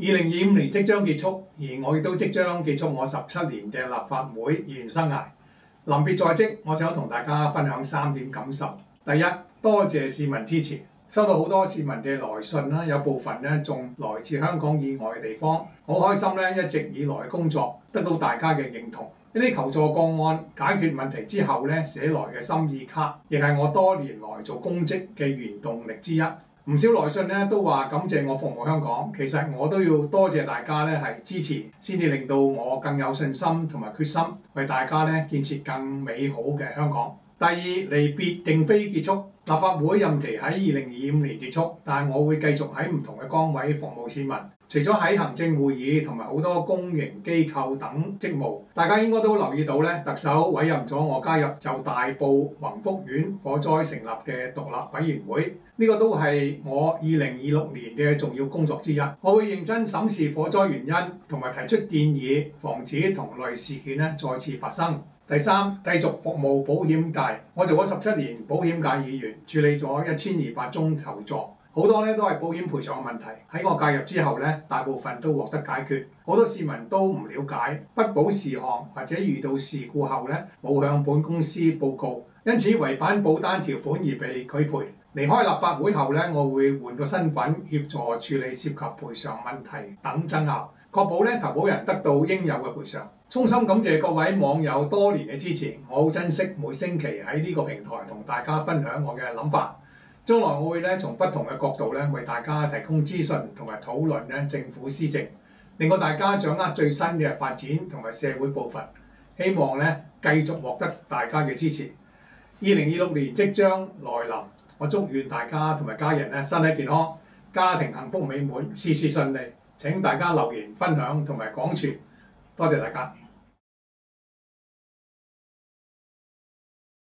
2025年即將結束，而我亦都即將結束我17年嘅立法會議員生涯。臨別在即，我想同大家分享3點感受。第一，多謝市民支持，收到好多市民嘅來信啦，有部分咧仲來自香港以外嘅地方，好開心咧，一直以來工作得到大家嘅認同。呢啲求助個案解決問題之後咧寫來嘅心意卡，亦係我多年來做公職嘅原動力之一。唔少來信咧都話感謝我服務香港，其實我都要多謝大家咧係支持，先至令到我更有信心同埋決心為大家咧建設更美好嘅香港。第二，離別並非結束，立法會任期喺2025年結束，但我會繼續喺唔同嘅崗位服務市民。除咗喺行政會議同埋好多公營機構等職務，大家應該都留意到咧，特首委任咗我加入就大埔宏福苑火災成立嘅獨立委員會，呢個都係我2026年嘅重要工作之一。我會認真審視火災原因，同埋提出建議，防止同類事件咧再次發生。第三，繼續服務保險界。我做咗17年保險界議員，處理咗1200宗求助，好多咧都係保險賠償嘅問題。喺我介入之後咧，大部分都獲得解決。好多市民都唔了解不保事項，或者遇到事故後咧冇向本公司報告，因此違反保單條款而被拒賠。離開立法會後咧，我會換個身份協助處理涉及賠償問題等爭拗，確保咧投保人得到應有嘅賠償。衷心感謝各位網友多年嘅支持，我好珍惜每星期喺呢個平台同大家分享我嘅諗法。將來我會咧從不同嘅角度咧為大家提供資訊同埋討論咧政府施政，令到大家掌握最新嘅發展同埋社會步伐。希望咧繼續獲得大家嘅支持。2026年即將來臨，我祝願大家同埋家人咧身體健康，家庭幸福美滿，事事順利。請大家留言分享同埋廣傳，多謝大家。